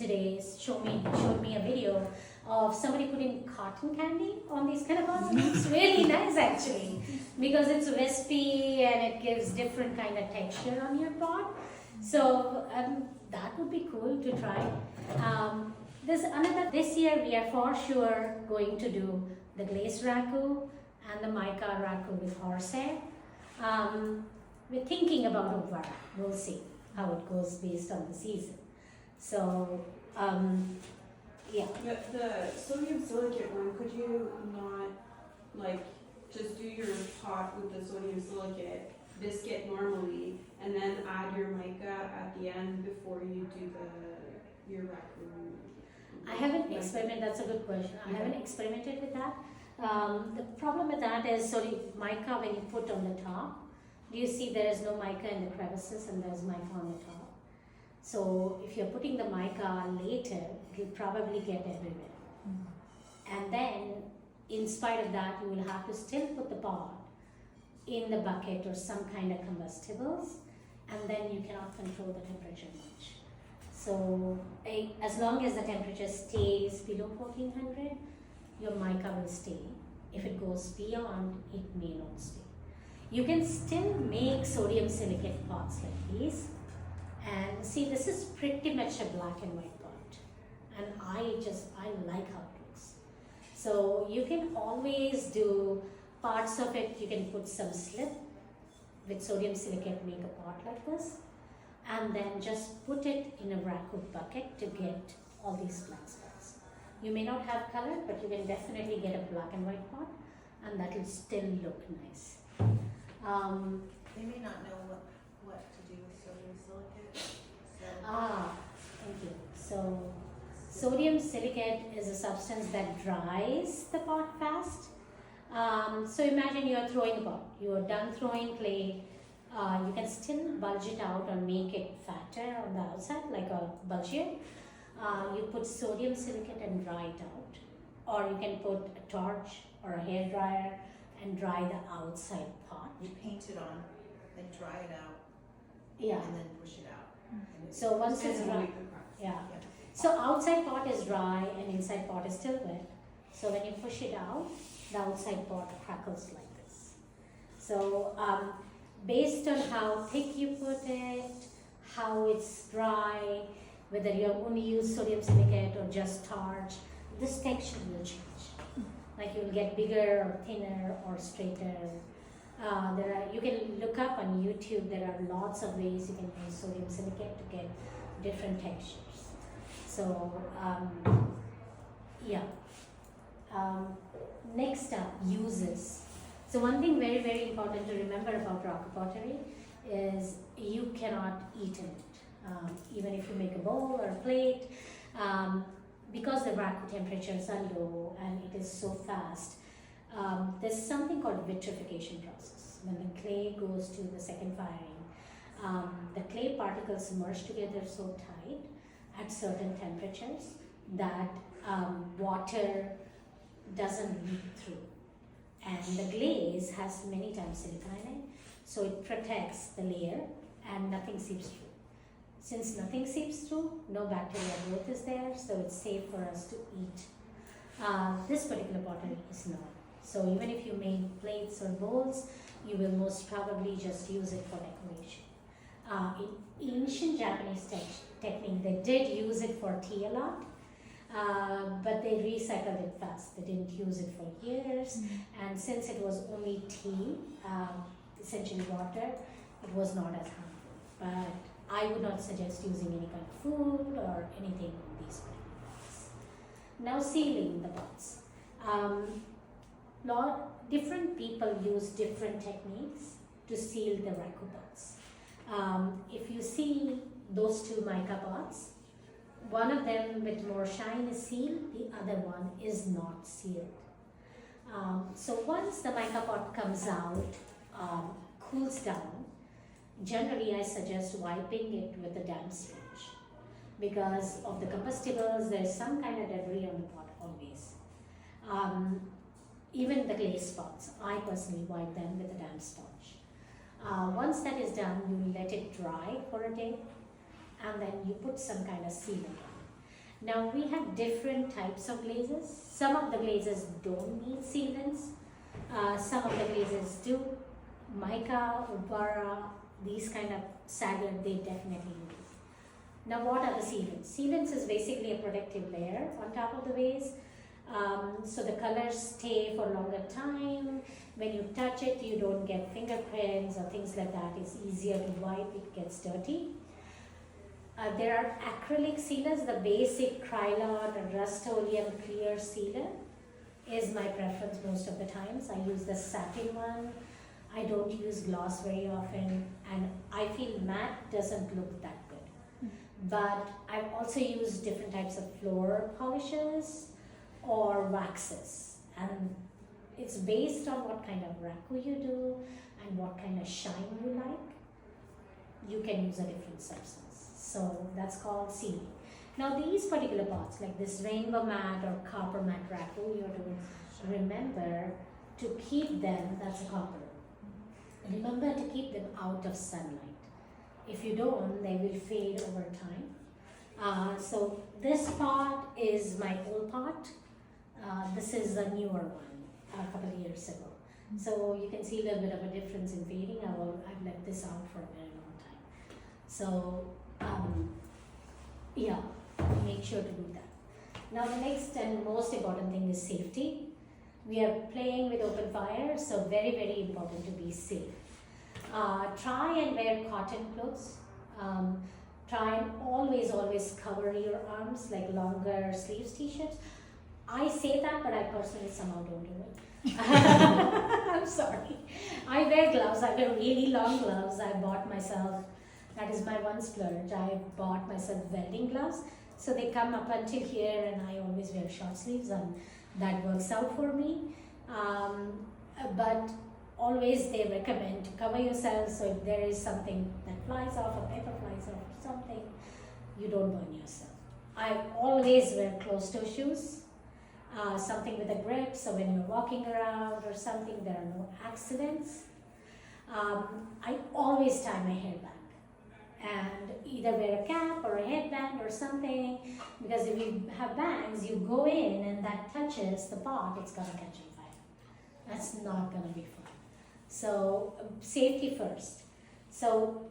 today showed me a video of somebody putting cotton candy on these kind of pots. And it's really nice actually, because it's wispy and it gives different kind of texture on your pot. So that would be cool to try. This year we are for sure going to do the glazed raku and the mica raku with horsehair. We're thinking about Uvara. We'll see how it goes based on the season. So, yeah. The sodium silicate one, could you not like just do your pot with the sodium silicate, biscuit normally, and then add your mica at the end before you do your raccoon? I haven't experimented. That's a good question. I haven't experimented with that. The problem with that is, mica when you put on the top, do you see there is no mica in the crevices and there's mica on the top? So if you're putting the mica later, it will probably get everywhere. And then, in spite of that, you will have to still put the pot in the bucket or some kind of combustibles, and then you cannot control the temperature much. So as long as the temperature stays below 1400, your mica will stay. If it goes beyond, it may not stay. You can still make sodium silicate pots like these. And see, this is pretty much a black and white pot. And I like how it looks. So you can always do parts of it. You can put some slip with sodium silicate, make a pot like this. And then just put it in a raku bucket to get all these black spots. You may not have color, but you can definitely get a black and white pot, and that will still look nice. They may not know what to do with sodium silicate. Thank you. So, sodium silicate is a substance that dries the pot fast. So imagine you are throwing a pot. You are done throwing clay. You can still bulge it out or make it fatter on the outside, like a bulgier. You put sodium silicate and dry it out. Or you can put a torch or a hair dryer and dry the outside pot. You paint it on, then dry it out, Yeah. and then push it out. So once it's dry, yeah. So outside pot is dry and inside pot is still wet. So when you push it out, the outside pot crackles like this. So based on how thick you put it, how it's dry, whether you only use sodium silicate or just starch, this texture will change. Like you will get bigger or thinner or straighter. You can look up on YouTube, there are lots of ways you can use sodium silicate to get different textures. So, yeah. Next up, uses. So one thing very, very important to remember about raku pottery is you cannot eat in it. Even if you make a bowl or a plate, because the raku temperatures are low and it is so fast, there's something called vitrification process. When the clay goes to the second firing, the clay particles merge together so tight at certain temperatures that water doesn't leak through. And the glaze has many times silica in it, so it protects the layer and nothing seeps through. Since nothing seeps through, no bacteria growth is there, so it's safe for us to eat. This particular pottery is not. So even if you make plates or bowls, you will most probably just use it for decoration. In ancient Japanese technique, they did use it for tea a lot, but they recycled it fast. They didn't use it for years, and since it was only tea, essentially water, it was not as harmful. But I would not suggest using any kind of food or anything on these particular pots. Now sealing the pots. Different people use different techniques to seal the raku pots. If you see those two mica pots, one of them with more shine is sealed, the other one is not sealed. So once the mica pot comes out, cools down, generally I suggest wiping it with a damp sponge. Because of the combustibles, there's some kind of debris on the pot always. Even the glaze pots, I personally wipe them with a damp sponge. Once that is done, you let it dry for a day, and then you put some kind of sealant on. Now we have different types of glazes. Some of the glazes don't need sealants. Some of the glazes do. Mica, Ubara, these kind of saggar, they definitely use. Now what are the sealants? Sealants is basically a protective layer on top of the vase. So the colors stay for longer time. When you touch it, you don't get fingerprints or things like that. It's easier to wipe, it gets dirty. There are acrylic sealers. The basic Krylon or Rust-Oleum clear sealer is my preference most of the times. I use the satin one. I don't use gloss very often, and I feel matte doesn't look that good. But I've also used different types of floor polishes or waxes, and it's based on what kind of raku you do and what kind of shine you like. You can use a different substance. So that's called sealing. Now these particular pots, like this rainbow matte or copper matte raku, you have to remember to keep them, that's a copper. Remember to keep them out of sunlight. If you don't, they will fade over time. So this pot is my old pot. This is a newer one, a couple of years ago. So you can see a little bit of a difference in fading. I've left this out for a very long time. So yeah, make sure to do that. Now the next and most important thing is safety. We are playing with open fire, so very, very important to be safe. Try and wear cotton clothes. Try and always cover your arms, like longer sleeves t-shirts. I say that, but I personally somehow don't do it. I'm sorry. I wear gloves. I wear really long gloves. I bought myself, that is my one splurge. I bought myself welding gloves. So they come up until here, and I always wear short sleeves, and that works out for me. But always they recommend to cover yourself, so if there is something that flies off, a paper flies off or something, you don't burn yourself. I always wear closed-toe shoes, something with a grip, so when you're walking around or something, there are no accidents. I always tie my hair back and either wear a cap or a headband or something, because if you have bangs, you go in and that touches the pot, it's gonna catch on fire. That's not gonna be fun. So safety first. So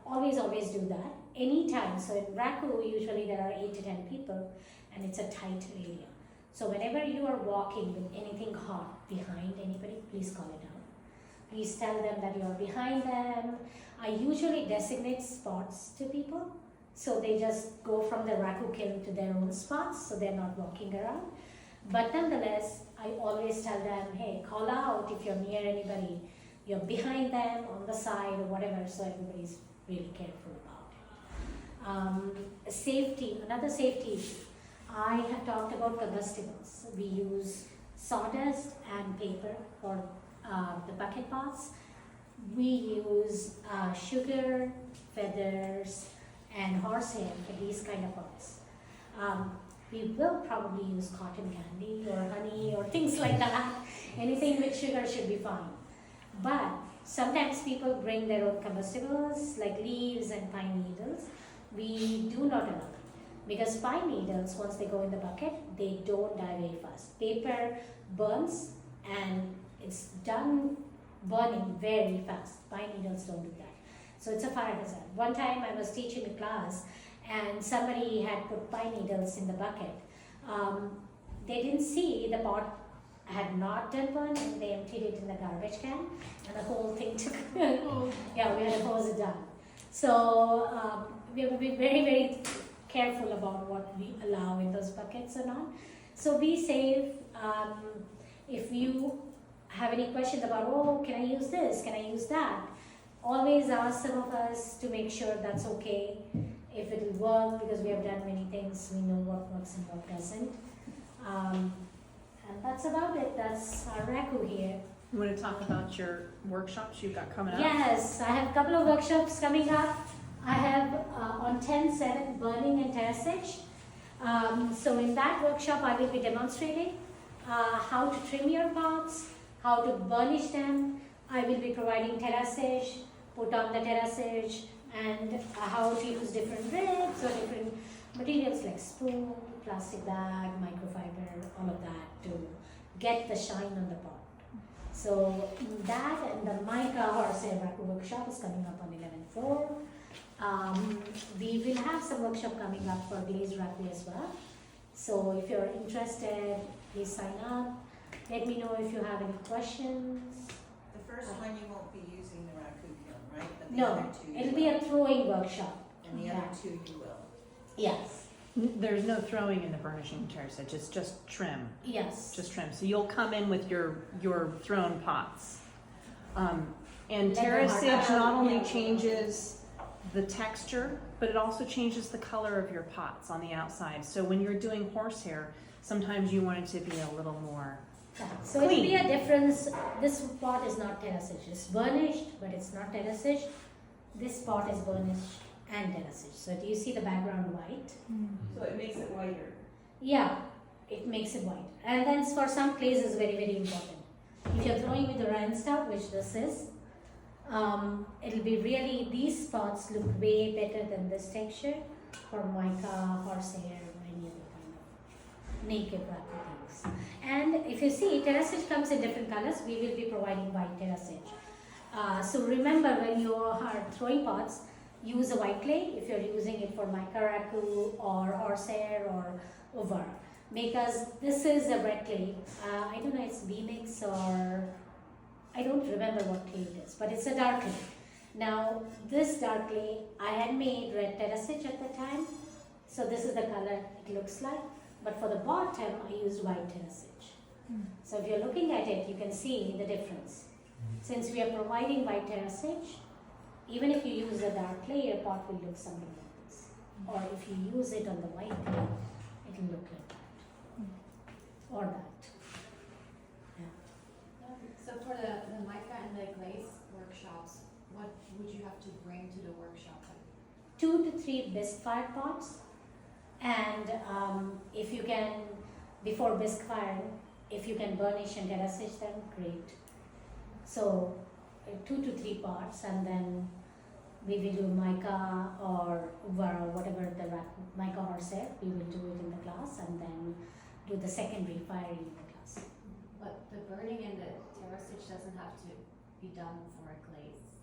always do that. Anytime, so in Raku, usually there are 8 to 10 people and it's a tight area. So whenever you are walking with anything hot behind anybody, please call it out. Please tell them that you are behind them. I usually designate spots to people, so they just go from the Raku kiln to their own spots, so they're not walking around. But nonetheless, I always tell them, hey, call out if you're near anybody. You're behind them, on the side, or whatever, so everybody's really careful about it. Safety, another safety issue. I have talked about combustibles. We use sawdust and paper for the bucket pots. We use sugar, feathers, and horsehair for these kind of pots. We will probably use cotton candy or honey or things like that. Anything with sugar should be fine. But sometimes people bring their own combustibles like leaves and pine needles. We do not allow them, because pine needles, once they go in the bucket, they don't die very fast. Paper burns and it's done burning very fast. Pine needles don't do that. So it's a fire hazard. One time I was teaching a class and somebody had put pine needles in the bucket. They didn't see the pot had not done burn, and they emptied it in the garbage can, and the whole thing took, yeah, we had to hose it down. So we have to be very, very careful about what we allow in those buckets or not. So be safe. If you have any questions about, oh, can I use this, can I use that, always ask some of us to make sure that's okay, if it will work, because we have done many things, we know what works and what doesn't. And that's about it. That's our Raku here. You want to talk about your workshops you've got coming up? Yes, I have a couple of workshops coming up. I have on 10/7 burning and terrassage. So in that workshop, I will be demonstrating how to trim your pots, how to burnish them. I will be providing terrassage, put on the terrassage, and how to use different ribs or different materials like spoon, plastic bag, microfiber, all of that to get the shine on the pot. So that and the mica horsehair Raku workshop is coming up on 11/4. We will have some workshop coming up for glazed Raku as well. So if you're interested, please sign up. Let me know if you have any questions. The first one you won't be using the Raku kiln, right? But the No, other two you it'll be will. a throwing workshop. And the other two you will. Yes, There's no throwing in the burnishing terracage, it's just trim, yes. just trim. So you'll come in with your thrown pots. And Let them terracage harden. not only Yeah. changes the texture, but it also changes the color of your pots on the outside. So when you're doing horsehair, sometimes you want it to be a little more, Yeah, so it'll be Clean. a difference. This pot is not terracage. It's burnished, but it's not terracage. This pot is burnished and terracage. So do you see the background white? So it makes it whiter. Yeah, it makes it white. And then for some clays is very, very important. If you're throwing with the rhinestone, which this is, it'll be really, these spots look way better than this texture for mica, horsehair, or any other kind of naked Raku things. And if you see, terracage comes in different colors. We will be providing white terracage. So remember, when you are throwing pots, use a white clay if you're using it for mica Raku or horsehair or over. Because this is a red clay. I don't know, it's B-mix or I don't remember what clay it is, but it's a dark clay. Now, this dark clay, I had made red terracage at the time, so this is the color it looks like. But for the bottom, I used white terracage. So if you're looking at it, you can see the difference. Since we are providing white terracage, even if you use a dark clay, your pot will look something like this. Or if you use it on the white clay, it will look like that. Or that. So for the mica and the glaze workshops, what would you have to bring to the workshop? 2 to 3 bisque fired pots, and if you can, before bisque firing, if you can burnish and terracage them, great. So 2 to 3 pots, and then we will do mica or whatever the mica horsehair, we will do it in the class, and then do the secondary firing in the class. But the burning and the terracage doesn't have to be done for a glaze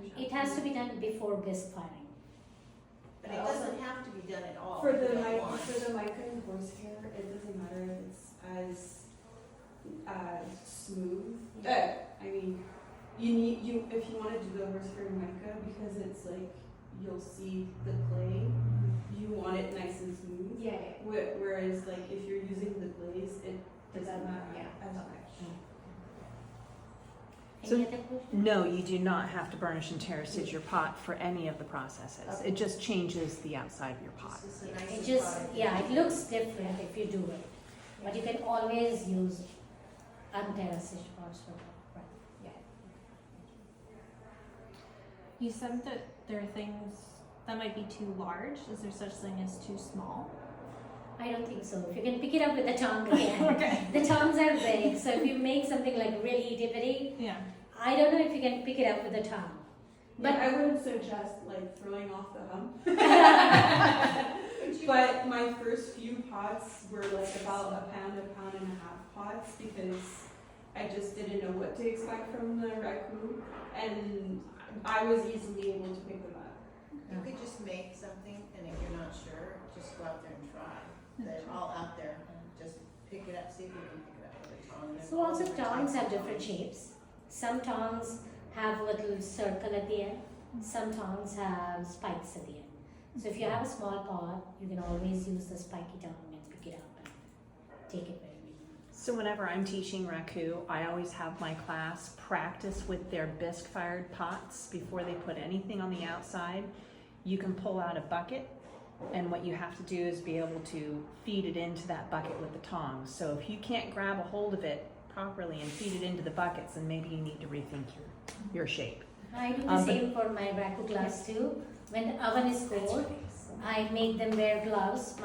workshop. It has to be done before bisque firing. But it doesn't have to be done at all. For if you the don't want. mica and horsehair, it doesn't matter if it's as smooth. I mean, if you want to do the horsehair and mica, because it's like you'll see the clay, you want it nice and smooth. Yeah. Whereas like if you're using the glaze, it doesn't matter as much. So- Any other questions? no, you do not have to burnish and terracage your pot for any of the processes. Okay. It just changes the outside of your pot. This is the It nicest just, product. yeah, it looks different if you do it. But you can always use unterraced pots for that. Right. You said that there are things that might be too large. Is there such thing as too small? I don't think so. If you can pick it up with the tongue again. Okay. The tongues are big, so if you make something like really itty bitty, Yeah. I don't know if you can pick it up with the tongue. But I wouldn't suggest like throwing off the hump. But my first few pots were like about a pound and a half pots because I just didn't know what to expect from the Raku, and I was easily able to pick them up. You could just make something, and if you're not sure, just go out there and try. They're all out there. Just pick it up, see if you can pick it up with a tongue. There's So all also different tongues types have of different tongs. shapes. Some tongues have a little circle at the end. Some tongues have spikes at the end. So if you have a small pot, you can always use the spiky tongue and pick it up and take it wherever you want. So whenever I'm teaching Raku, I always have my class practice with their bisque fired pots before they put anything on the outside. You can pull out a bucket, and what you have to do is be able to feed it into that bucket with the tongs. So if you can't grab a hold of it properly and feed it into the buckets, then maybe you need to rethink your shape. I do the But- same for my Raku class too. When the oven is cold, I make them wear gloves.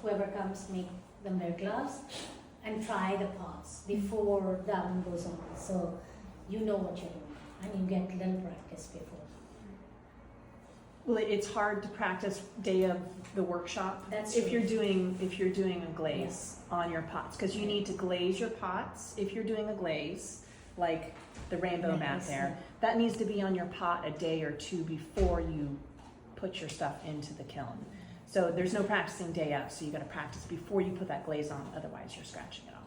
Whoever comes make them wear gloves and try the pots before the oven goes on. So you know what you're doing and you get little practice before. Well, it's hard to practice day of the workshop. That's if true. you're doing a glaze on your pots, because you need to glaze your pots. If you're doing a glaze, like the rainbow Right, mat I see. there, that needs to be on your pot a day or two before you put your stuff into the kiln. So there's no practicing day of, so you got to practice before you put that glaze on, otherwise you're scratching it off.